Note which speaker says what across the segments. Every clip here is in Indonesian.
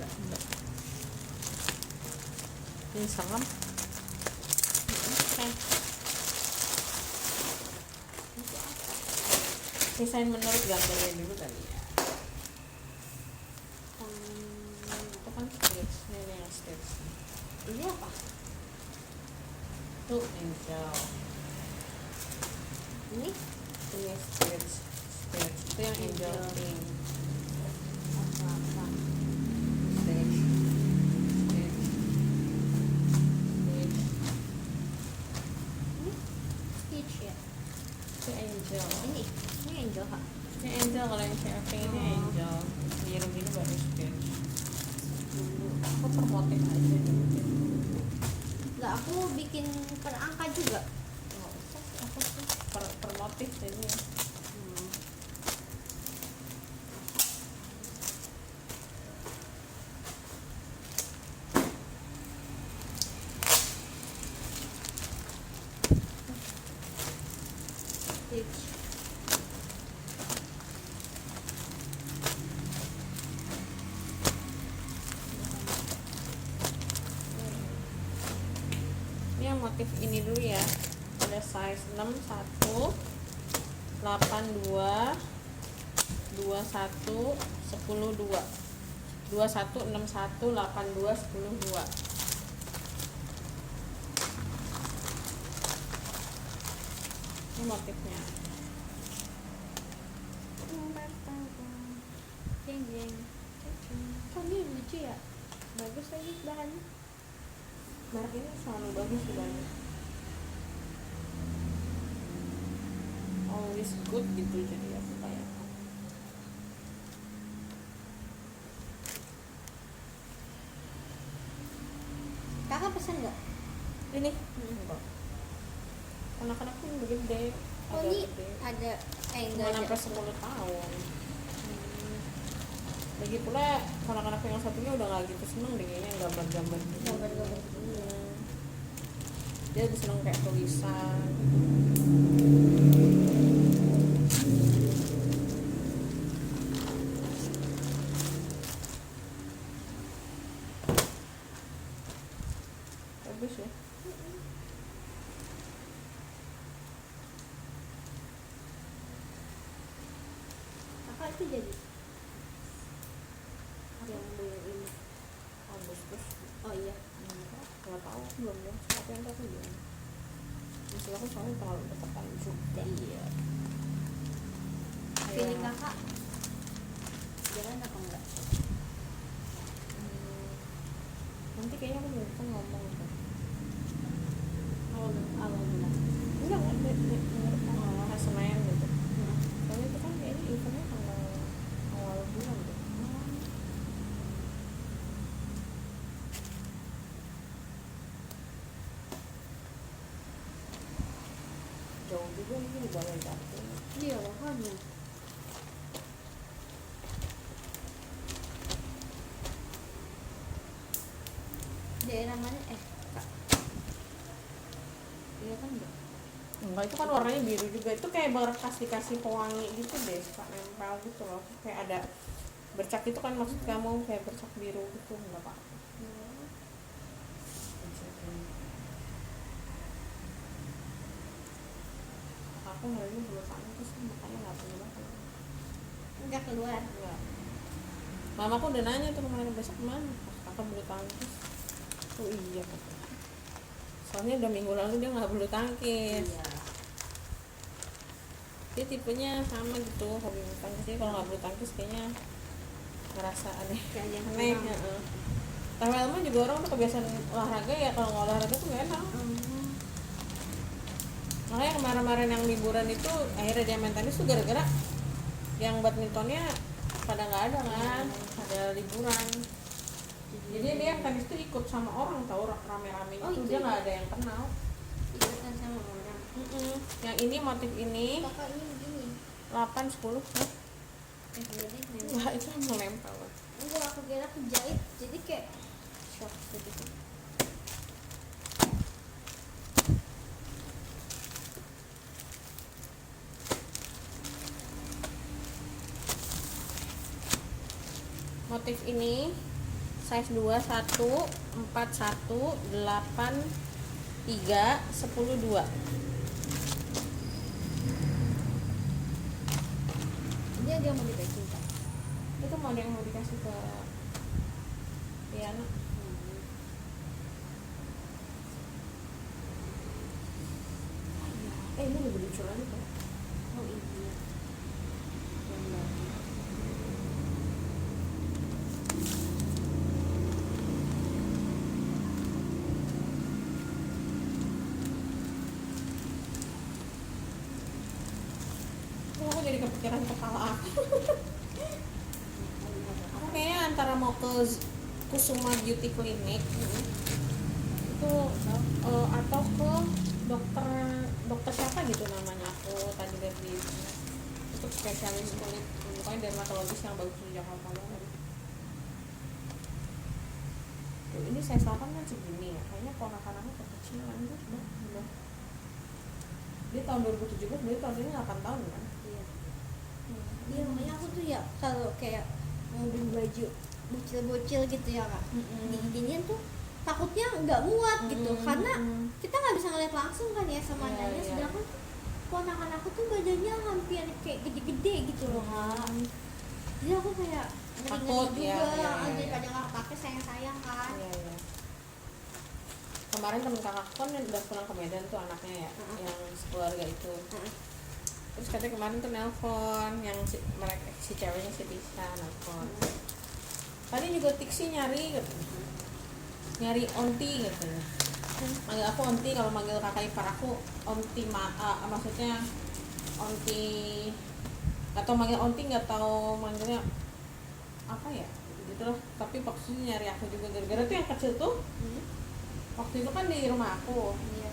Speaker 1: enggak. Ini serem. Oke. Desain menurut gambarnya dulu kali ya. Itu kan stage, ini yang stage.
Speaker 2: Ini apa?
Speaker 1: Tuh angel.
Speaker 2: Ini
Speaker 1: Stage itu yang angel thing.
Speaker 2: apa?
Speaker 1: Stage.
Speaker 2: Ini Stitch ya?
Speaker 1: Itu angel.
Speaker 2: Ini angel kak.
Speaker 1: Ini angel, kalau yang CFP ini angel. Biru gini baru stage. Aku per motif aja gitu.
Speaker 2: Lah aku bikin per angka juga.
Speaker 1: Nggak usah, aku tuh per motif aja.
Speaker 2: Stitch.
Speaker 1: Ini yang motif ini dulu ya. Ada size 61, 82, 21, 10, 2. 21, 61, 82, 10, 2. Ini motifnya.
Speaker 2: Jeng jeng. Kok ini lucu ya? Bagus lagi bahannya.
Speaker 1: Merek ini selalu bagus sebenarnya. Always good gitu, jadi aku kayak
Speaker 2: Kakak pesan nggak?
Speaker 1: ini enggak. Anak-anak pun gede,
Speaker 2: Oh
Speaker 1: agak
Speaker 2: ini
Speaker 1: gede.
Speaker 2: ada
Speaker 1: Cuma
Speaker 2: enggak
Speaker 1: sampai 10 tahun. Lagi pula anak-anak yang satunya udah nggak gitu seneng deh kayaknya gambar-gambar gitu.
Speaker 2: Gambar-gambar gitu.
Speaker 1: Dia lebih seneng kayak tulisan. Bagus ya.
Speaker 2: Kakak itu jadi yang bulan ini.
Speaker 1: Agustus.
Speaker 2: Oh iya.
Speaker 1: Nggak tahu belum ya. Tapi yang aku belum. Misal aku soalnya terlalu deketan juga.
Speaker 2: Iya. Feeling kakak jalan apa enggak?
Speaker 1: Nanti kayaknya aku belum ngomong tuh.
Speaker 2: Awal bulan.
Speaker 1: Enggak menurut tanggal Senin gitu. Soalnya itu kan kayaknya eventnya tanggal awal bulan deh. Jauh juga ini di Balai Batu.
Speaker 2: Iya makanya. Daerah mana? Kak. Iya kan enggak?
Speaker 1: Enggak, itu kan warnanya biru juga. Itu kayak berkas dikasih pewangi gitu deh, Pak, nempel gitu loh. Kayak ada bercak itu kan maksud kamu kayak bercak biru gitu, enggak Pak? Aku ngeliatnya bulu tangkis makanya nggak punya makan.
Speaker 2: Enggak keluar.
Speaker 1: Enggak. Mamaku udah nanya tuh kemarin besok mana? Kakak bulu tangkis. Oh iya katanya. Soalnya udah minggu lalu dia nggak bulu tangkis.
Speaker 2: Iya.
Speaker 1: Dia tipenya sama gitu, hobi bulu tangkis. Jadi kalau nggak bulu tangkis kayaknya ngerasa aneh.
Speaker 2: Kayak yang
Speaker 1: Aneh.
Speaker 2: kurang.
Speaker 1: Lama-lama juga orang tuh kebiasaan olahraga ya, kalau nggak olahraga tuh nggak enak. Makanya kemarin-kemarin yang liburan itu akhirnya dia main tenis tuh gara-gara yang badmintonnya pada nggak ada kan, ada liburan. Jadi dia tenis tuh ikut sama orang tahu rame-rame
Speaker 2: Oh,
Speaker 1: itu
Speaker 2: itu
Speaker 1: dia
Speaker 2: ya?
Speaker 1: nggak ada yang kenal.
Speaker 2: Ikutan sama orang.
Speaker 1: Yang ini motif ini
Speaker 2: Kakak ini begini.
Speaker 1: 8, 10
Speaker 2: Jadi
Speaker 1: Wah itu melempel.
Speaker 2: enggak, aku kira aku jahit jadi kayak shock gitu.
Speaker 1: Motif ini size 2 1 4 1 8 3 10 2.
Speaker 2: Ini ada yang mau dipacking Kak?
Speaker 1: Itu mau ada yang mau dikasih ke Diana. Ini lebih lucu lagi kan?
Speaker 2: Oh iya. Yang baru.
Speaker 1: Aku jadi kepikiran kepala aku. Aku kayaknya antara mau ke Kusuma Beauty Clinic itu atau ke dokter siapa gitu namanya, aku tadi lihat di untuk spesialis kulit, pokoknya dermatologis yang bagus di Jakarta banget. Tuh, ini saya 8 kan segini ya, kayaknya ponakan aku kekecilan tuh udah. Dia tahun 2017, dia tahun ini 8 tahun kan.
Speaker 2: Iya. Iya makanya aku tuh ya kalau kayak mau beli baju bocil-bocil gitu ya Kak. Ginian tuh takutnya nggak muat gitu karena kita nggak bisa ngeliat langsung kan ya sama
Speaker 1: Iya,
Speaker 2: nanya,
Speaker 1: iya.
Speaker 2: sedangkan ponakan aku tuh badannya hampir kayak gede-gede gitu loh Kak. Jadi aku kayak
Speaker 1: Takut,
Speaker 2: ngeri-ngeri
Speaker 1: ya,
Speaker 2: juga,
Speaker 1: iya, iya.
Speaker 2: daripada nggak pakai sayang-sayang kan.
Speaker 1: Iya, iya. Kemarin temen kakakku kan udah pulang ke Medan tuh anaknya ya, yang sekeluarga itu. Terus katanya kemarin tuh nelpon yang si ceweknya si Tisha nelpon. Tadi juga Tiksi nyari onti gitu. Manggil aku onti, kalau manggil kakak ipar aku onti maksudnya onti, nggak tahu manggil onti, nggak tahu manggilnya apa ya gitu loh. Tapi maksudnya nyari aku juga gara-gara tuh yang kecil tuh waktu itu kan di rumah aku.
Speaker 2: Iya.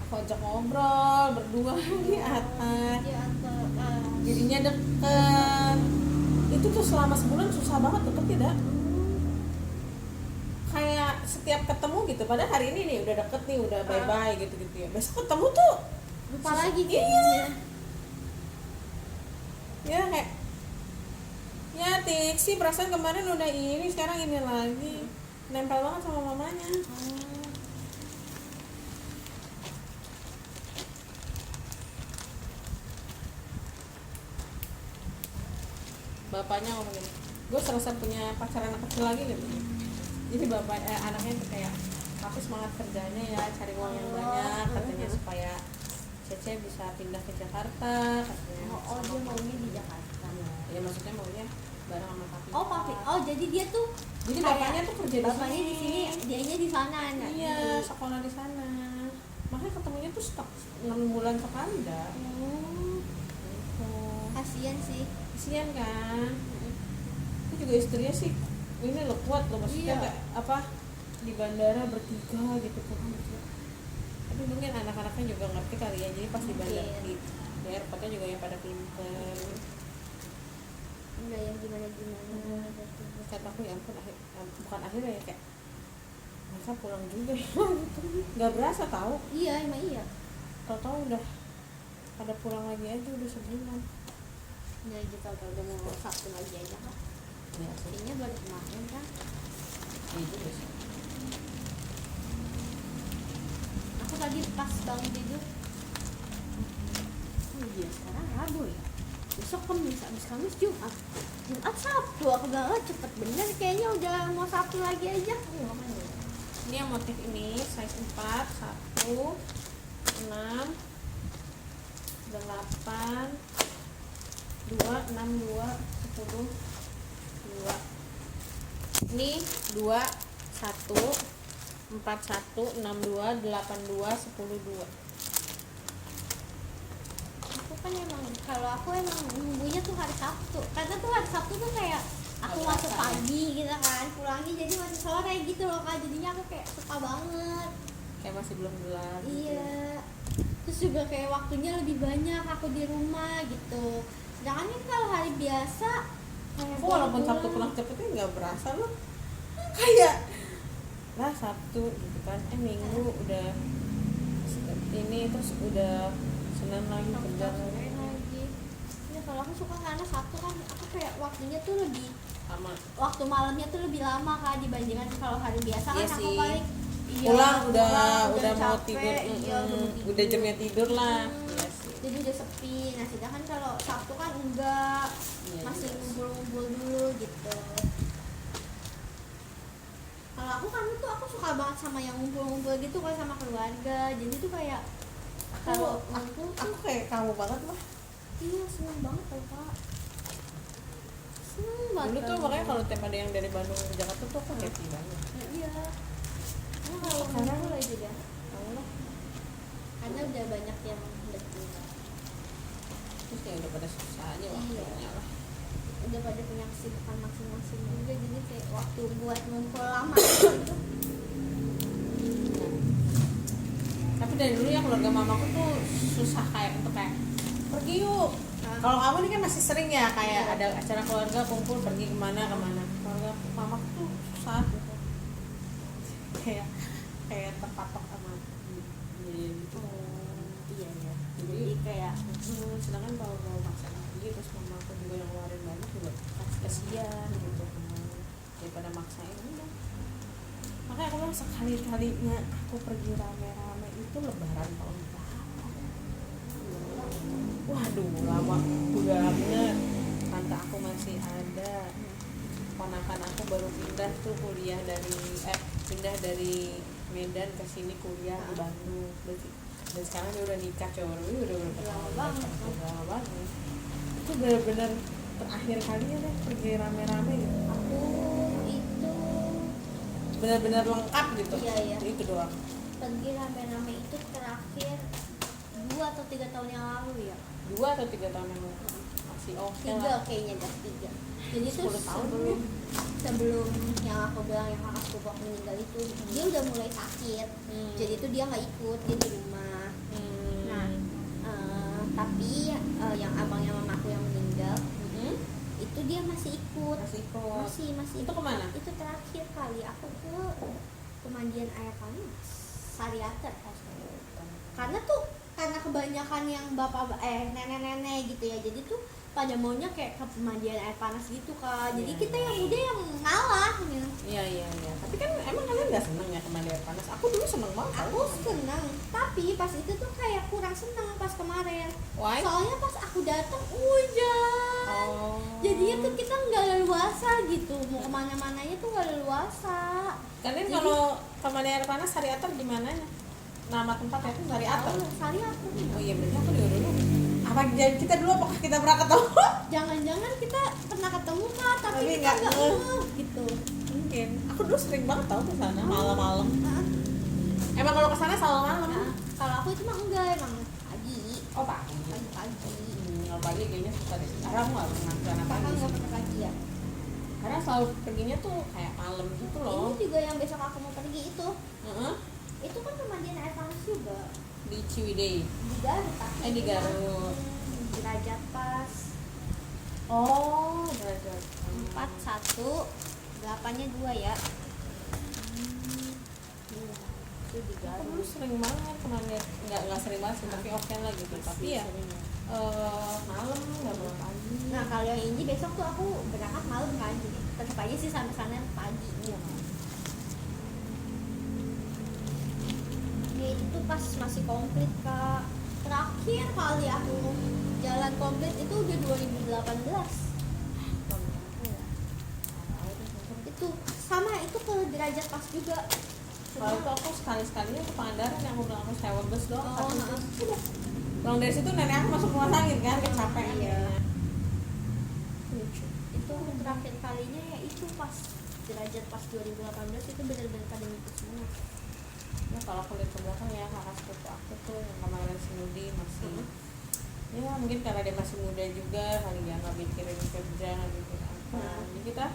Speaker 1: Aku ajak ngobrol berdua di atas,
Speaker 2: Di atas.
Speaker 1: jadinya deket. Itu tuh selama sebulan susah banget deket tidak, kayak setiap ketemu gitu, padahal hari ini nih udah deket nih, udah bye bye gitu ya, besok ketemu tuh
Speaker 2: Lupa lagi
Speaker 1: iya.
Speaker 2: kayaknya.
Speaker 1: Ya kayak ya Tiksi perasaan kemarin udah ini, sekarang ini lagi, nempel banget sama mamanya. Bapaknya ngomong gini, gue serasa punya pacar anak kecil lagi gitu. Jadi anaknya tuh kayak, aku semangat kerjanya ya, cari uang yang banyak katanya supaya Cece bisa pindah ke Jakarta katanya.
Speaker 2: Oh dia maunya di Jakarta.
Speaker 1: Ya maksudnya maunya bareng sama papi.
Speaker 2: Oh papi, oh jadi dia tuh
Speaker 1: Jadi
Speaker 2: kayak
Speaker 1: bapaknya tuh kerja di
Speaker 2: bapaknya di sini, dianya di sana kan?
Speaker 1: Iya, sekolah di sana. Makanya ketemunya tuh 6 bulan sekali dah. Gitu.
Speaker 2: Kasian sih.
Speaker 1: Kasian kan. Itu juga istrinya sih ini lo kuat lo, maksudnya
Speaker 2: Iya.
Speaker 1: kayak apa, di bandara bertiga gitu kan. Tapi mungkin anak-anaknya juga ngerti kali ya, jadi pas di bandara di airportnya juga yang pada pinter.
Speaker 2: Enggak yang gimana.
Speaker 1: Kata aku ya ampun, bukan akhirnya ya, kayak masa pulang juga ya gitu. Nggak berasa tahu,
Speaker 2: Iya emang iya.
Speaker 1: tau-tau udah pada pulang lagi aja, udah sebulan.
Speaker 2: Nah kita udah mau Sabtu lagi aja kan?
Speaker 1: Ya sih,
Speaker 2: Kayaknya baru kemarin kan?
Speaker 1: itu sih.
Speaker 2: Aku tadi pas bangun tidur. Oh iya sekarang Rabu ya. Besok Kamis, abis Kamis Jumat Sabtu. Aku bilang cepet bener, kayaknya udah mau Sabtu lagi aja.
Speaker 1: Makanya. Ini yang motif ini size 4, 1, 6, 8, 2, 6, 2, 10, 2. Ini 2, 1, 4, 1, 6, 2, 8, 2, 10, 2.
Speaker 2: Aku kan emang, kalau aku emang nunggunya tuh hari Sabtu, karena tuh hari Sabtu tuh kayak aku
Speaker 1: Nggak
Speaker 2: masuk
Speaker 1: berasa,
Speaker 2: pagi gitu kan, pulangnya jadi masih sore gitu loh Kak, jadinya aku kayak suka banget.
Speaker 1: Kayak masih belum gelap gitu.
Speaker 2: Iya, terus juga kayak waktunya lebih banyak aku di rumah gitu. Sedangkan kan kalau hari biasa kayak
Speaker 1: Aku walaupun Sabtu pulang cepetnya nggak berasa loh, kayak lah Sabtu gitu kan, Minggu udah ini, terus udah Senin lagi kerja lagi.
Speaker 2: lagi. Ya kalau aku suka karena Sabtu kan aku kayak waktunya tuh lebih
Speaker 1: sama.
Speaker 2: Waktu malamnya tuh lebih lama Kak dibandingkan kalau hari biasa kan
Speaker 1: Iya
Speaker 2: aku
Speaker 1: sih.
Speaker 2: paling
Speaker 1: Pulang udah mau
Speaker 2: capek,
Speaker 1: tidur,
Speaker 2: iya,
Speaker 1: udah jamnya tidur lah.
Speaker 2: Hmm,
Speaker 1: Iya sih.
Speaker 2: jadi udah sepi. Nah sedangkan kalau Sabtu kan enggak,
Speaker 1: Iya,
Speaker 2: masih
Speaker 1: juga sih.
Speaker 2: ngumpul-ngumpul dulu gitu. Kalau aku kan tuh aku suka banget sama yang ngumpul-ngumpul gitu kan sama keluarga. Jadi tuh kayak kalau ngumpul tuh
Speaker 1: Aku kayak kamu banget lah.
Speaker 2: iya seneng banget tau Kak. Seneng banget.
Speaker 1: Dulu tuh
Speaker 2: kan.
Speaker 1: makanya kalau tiap ada yang dari Bandung ke Jakarta tuh aku happy banget.
Speaker 2: Ya, iya. Nah, kalau ngumpul aja dah.
Speaker 1: Allah.
Speaker 2: Karena udah banyak yang deket.
Speaker 1: Terus ya udah pada susah aja
Speaker 2: Iya.
Speaker 1: waktunya lah.
Speaker 2: Udah pada punya kesibukan masing-masing juga, jadi kayak waktu buat ngumpul lama gitu.
Speaker 1: Tapi dari dulu ya keluarga mamaku tuh susah kayak untuk kayak pergi yuk.
Speaker 2: Nah.
Speaker 1: Kalau kamu ini kan masih sering ya kayak
Speaker 2: Iya.
Speaker 1: ada acara keluarga kumpul pergi kemana. Keluarga mamaku tuh susah gitu. Kayak terpatok sama gitu.
Speaker 2: Iya ya. Jadi kayak
Speaker 1: Sedangkan kalau mau maksa pergi terus mamaku juga yang ngeluarin banyak juga kasihan gitu daripada maksain udah. Makanya aku bilang sekali-kalinya aku pergi rame-rame itu lebaran tahun berapa? Waduh lama banget. Tante aku masih ada, ponakan aku baru pindah dari Medan ke sini kuliah di Bandung. Dan sekarang dia udah nikah coba udah berapa
Speaker 2: Lama
Speaker 1: tahun
Speaker 2: banget.
Speaker 1: lama banget. Itu benar-benar terakhir kalinya deh pergi rame-rame gitu.
Speaker 2: aku itu
Speaker 1: Benar-benar lengkap gitu.
Speaker 2: Iya, iya.
Speaker 1: Itu doang.
Speaker 2: pergi rame-rame itu terakhir 2 atau 3 tahun yang lalu ya.
Speaker 1: 2 atau 3 tahun yang lalu masih oke
Speaker 2: 3
Speaker 1: lah.
Speaker 2: kayaknya dah 3. Jadi tuh
Speaker 1: 10 tahun
Speaker 2: sebelum yang aku bilang yang kakak sepupu aku meninggal itu dia udah mulai sakit. Jadi tuh dia nggak ikut, dia di rumah. Nah, tapi yang abangnya mamaku yang meninggal itu dia masih ikut. Masih
Speaker 1: Itu kemana?
Speaker 2: itu terakhir kali aku ke pemandian air panas Sariater karena kebanyakan yang nenek-nenek gitu ya, jadi tuh pada maunya kayak ke pemandian air panas gitu Kak. Jadi
Speaker 1: Iya.
Speaker 2: kita yang muda yang ngalah gitu.
Speaker 1: Iya. Tapi kan emang kalian nggak seneng ya kemana air panas? Aku dulu seneng banget.
Speaker 2: Aku seneng, tapi pas itu tuh kayak kurang seneng pas kemarin.
Speaker 1: Why?
Speaker 2: Soalnya pas aku datang hujan.
Speaker 1: Oh.
Speaker 2: Jadinya tuh kita nggak leluasa gitu, mau kemana-mananya tuh nggak leluasa.
Speaker 1: Kalian
Speaker 2: Jadi-
Speaker 1: kalau kemana air panas Sariater di mananya? Nama tempatnya itu Sariater.
Speaker 2: Sariater.
Speaker 1: Oh iya berarti aku juga dulu. Apa jadi kita dulu apakah kita pernah ketemu?
Speaker 2: Jangan-jangan kita pernah ketemu Kak, tapi
Speaker 1: Tapi
Speaker 2: kita
Speaker 1: nggak
Speaker 2: nggak
Speaker 1: ngeh.
Speaker 2: ngeh gitu.
Speaker 1: Mungkin. Aku dulu sering banget tau ke sana malam-malam.
Speaker 2: Nah,
Speaker 1: Emang kalau ke sana selalu malam?
Speaker 2: nah, kalau aku itu mah enggak, emang pagi.
Speaker 1: Oh pagi.
Speaker 2: Pagi.
Speaker 1: Kalau pagi kayaknya suka deh. Sekarang aku nggak pernah ke sana
Speaker 2: Kakak
Speaker 1: pagi.
Speaker 2: nggak pernah pagi ya.
Speaker 1: Karena selalu perginya tuh kayak malam gitu loh.
Speaker 2: Ini juga yang besok aku mau pergi itu.
Speaker 1: Heeh.
Speaker 2: Itu kan pemandian air panas juga.
Speaker 1: Di Ciwidey.
Speaker 2: Di Garut tapi.
Speaker 1: Di
Speaker 2: itu mah,
Speaker 1: Garut.
Speaker 2: di Raja Pas.
Speaker 1: Oh, derajat
Speaker 2: 4 1 8-nya 2 ya. Itu di
Speaker 1: Aku
Speaker 2: Garut.
Speaker 1: dulu sering banget kemana nggak sering banget sih, tapi oke lah gitu. Tapi ya malam nggak boleh pagi.
Speaker 2: Nah kalau yang ini besok tuh aku berangkat malam kan, jadi tetap aja sih sampai sana pagi.
Speaker 1: Iya.
Speaker 2: Ya itu tuh pas masih komplit Kak. Terakhir kali aku jalan komplit itu udah 2018. Itu sama, itu ke Derajat Pas juga.
Speaker 1: Kalau itu aku sekali-sekalinya ke Pangandaran yang aku bilang aku sewa bus doang.
Speaker 2: Oh,
Speaker 1: Tapi
Speaker 2: heeh.
Speaker 1: sudah. Pulang dari situ nenek aku masuk rumah sakit kan, kecapean
Speaker 2: Iya.
Speaker 1: ya. Lucu.
Speaker 2: Itu terakhir kalinya ya itu pas Derajat Pas 2018 itu benar-benar pada ngikut semua.
Speaker 1: Ya kalau aku lihat ke belakang ya kakak sepupu aku tuh yang kemarin Sinudi masih ya mungkin karena dia masih muda juga kali ya nggak mikirin kerja nggak mikirin apa. Jadi kita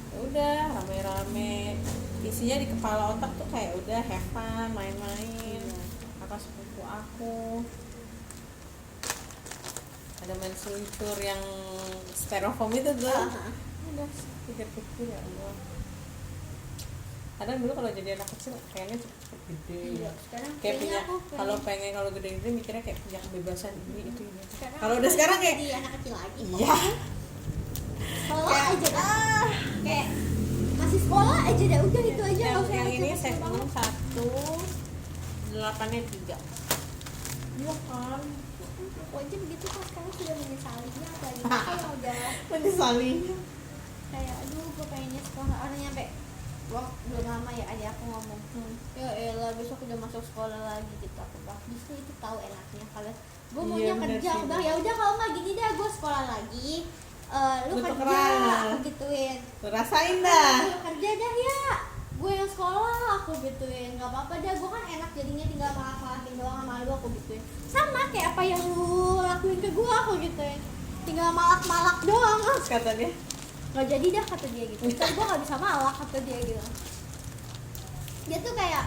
Speaker 1: ya udah rame-rame isinya di kepala otak tuh kayak udah have fun main-main. Kakak sepupu aku ada main seluncur yang styrofoam itu tuh.
Speaker 2: Aha.
Speaker 1: Udah pikir-pikir ya Allah. Kadang dulu kalau jadi anak kecil kayaknya cepet-cepet gede.
Speaker 2: Iya, sekarang
Speaker 1: Kayak
Speaker 2: kayaknya
Speaker 1: punya
Speaker 2: aku pengen-
Speaker 1: kalau pengen kalau gede-gede mikirnya kayak punya kebebasan ini itu ini.
Speaker 2: sekarang
Speaker 1: Kalau
Speaker 2: aku
Speaker 1: udah sekarang
Speaker 2: pengen
Speaker 1: kayak
Speaker 2: jadi anak kecil lagi kok.
Speaker 1: iya.
Speaker 2: sekolah aja dah. Kayak masih sekolah aja dah, udah itu aja nggak usah
Speaker 1: yang ini
Speaker 2: kecil-kecil
Speaker 1: segmen
Speaker 2: banget.
Speaker 1: 1 8-nya 3. Iya kan,
Speaker 2: Aku aja begitu kan sekarang sudah menyesalinya, apalagi aku yang udah
Speaker 1: menyesalinya.
Speaker 2: kayak aduh gue pengennya sekolah. Orang nyampe wah belum lama ya adik aku ngomong ya elah besok udah masuk sekolah lagi gitu. Aku bilang justru itu tahu enaknya kalau gue
Speaker 1: Iya,
Speaker 2: maunya
Speaker 1: bener
Speaker 2: kerja.
Speaker 1: sih,
Speaker 2: Aku bilang ya udah kalau nggak gini dah gue sekolah lagi, lu
Speaker 1: Lu
Speaker 2: kerja,
Speaker 1: tukeran.
Speaker 2: aku gituin.
Speaker 1: Tuh, rasain dah.
Speaker 2: Lu kerja dah ya, gue yang sekolah, aku gituin. Nggak apa-apa dah, gue kan enak jadinya tinggal malak-malakin doang sama lu, aku gituin. Sama kayak apa yang lu lakuin ke gue, aku gituin. Tinggal malak-malak doang.
Speaker 1: Terus kata dia,
Speaker 2: Nggak jadi dah kata dia gitu. Kan gue nggak bisa malak kata dia gitu. Dia tuh kayak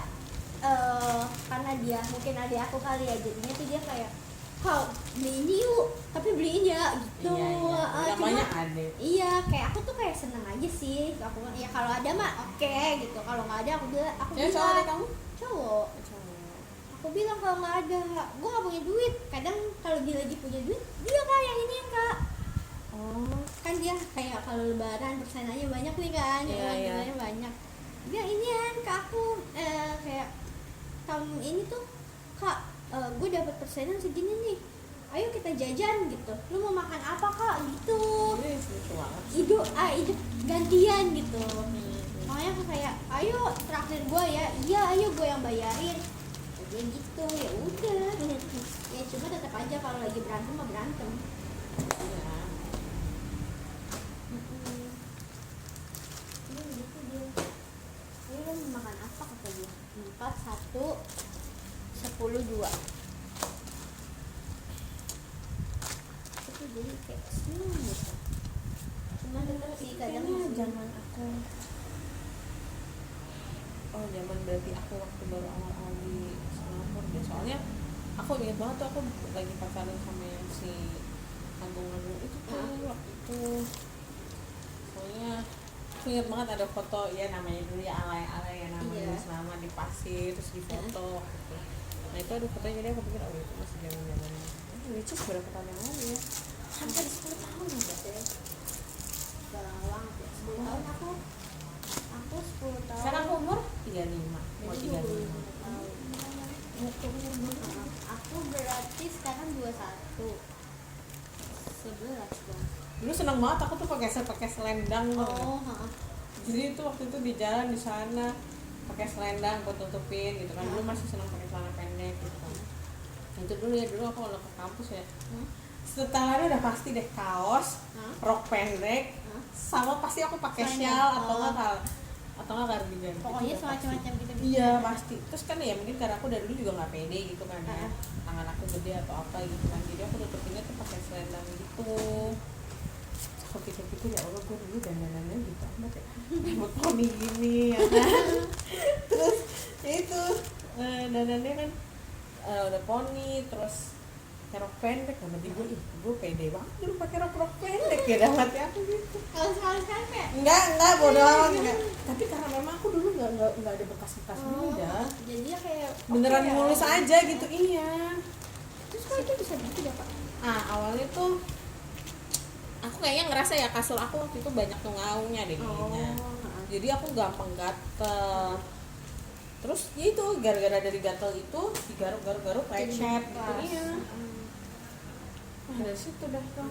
Speaker 2: karena dia mungkin adik aku kali ya, jadinya tuh dia kayak kau beli ini yuk, tapi beliin ya gitu.
Speaker 1: iya,
Speaker 2: Cuma
Speaker 1: namanya adek.
Speaker 2: iya kayak aku tuh kayak seneng aja sih. Aku bilang ya kalau ada mah oke gitu, kalau nggak ada aku bilang
Speaker 1: Ya, cowok ada kamu?
Speaker 2: cowok. Aku bilang kalau nggak ada gue nggak punya duit. Kadang kalau dia lagi punya duit dia kak yang ini kak.
Speaker 1: Oh,
Speaker 2: Kan dia kayak kalau lebaran persenannya banyak nih kan,
Speaker 1: Iya,
Speaker 2: persenannya banyak. Dia inian ke aku kayak tahun ini tuh kak, gue dapat persenan segini nih, ayo kita jajan gitu, lu mau makan apa kak gitu.
Speaker 1: ini lucu banget.
Speaker 2: Hidup gantian gitu. Makanya aku kayak ayo traktir gue ya, iya ayo gue yang bayarin. Dia gitu ya udah. Ya cuma tetap aja kalau lagi berantem mah berantem.
Speaker 1: Iya.
Speaker 2: Iya gitu dia. Ayo lu mau makan apa kata dia. 4 1 10 2. Itu jadi kayak seneng gitu. Cuma tetap sih kadang
Speaker 1: Kayaknya zaman aku, oh zaman berarti aku waktu baru awal-awal di Singapura deh. Soalnya aku inget banget tuh aku lagi pacaran sama yang si Agung-Agung itu tuh waktu itu. Soalnya aku inget banget ada foto, ya namanya dulu ya alay-alay ya, namanya
Speaker 2: Iya.
Speaker 1: selama di pasir terus di foto gitu. Nah itu ada fotonya, jadi aku pikir oh itu masih zaman-zaman which is berapa tahun yang lalu ya, hampir 10 tahun juga.
Speaker 2: udah lama banget ya. 10 tahun aku 10 tahun.
Speaker 1: Sekarang aku umur 35, mau
Speaker 2: Jadi
Speaker 1: 35.
Speaker 2: 20 tahun. Aku berarti sekarang 21. 11 dong.
Speaker 1: Dulu seneng banget aku tuh pakai selendang tuh.
Speaker 2: Oh, heeh.
Speaker 1: Jadi itu waktu itu di jalan di sana pakai selendang buat tutupin gitu kan. Dulu masih seneng pakai celana pendek gitu kan. Nah, itu dulu ya, dulu aku kalau ke kampus ya setelannya udah pasti deh kaos, rok pendek, sama pasti aku pakai
Speaker 2: Selendang.
Speaker 1: shawl atau nggak cardigan.
Speaker 2: Pokoknya
Speaker 1: Itu udah pasti.
Speaker 2: semacam-macam gitu.
Speaker 1: Iya pasti. Terus kan ya mungkin karena aku dari dulu juga nggak pede gitu kan ya,
Speaker 2: Heeh.
Speaker 1: tangan aku gede atau apa gitu kan, jadi aku tutupinnya tuh pakai selendang gitu. Terus aku pikir-pikir ya Allah, gue dulu dandanannya gitu amat ya, rambut poni gini ya kan. Terus ya itu dandannya kan udah poni, terus pakai rok pendek. Nah berarti gue pede banget dulu pakai rok pendek ya, dapat ya aku gitu.
Speaker 2: Kalau sekarang kayak
Speaker 1: Enggak, bodo amat enggak. Tapi karena memang aku dulu enggak ada bekas-bekas
Speaker 2: oh,
Speaker 1: dah.
Speaker 2: jadi ya kayak
Speaker 1: Beneran
Speaker 2: oke ya.
Speaker 1: mulus aja gitu, iya.
Speaker 2: Terus kok itu bisa gitu ya Pak?
Speaker 1: Awalnya tuh aku kayaknya ngerasa ya kasur aku waktu itu banyak tuh ngaungnya deh kayaknya.
Speaker 2: heeh.
Speaker 1: Jadi aku gampang gatel. Terus ya itu gara-gara dari gatel itu digaruk-garuk lecet gitu. Iya. Nah, dari situ dah tuh.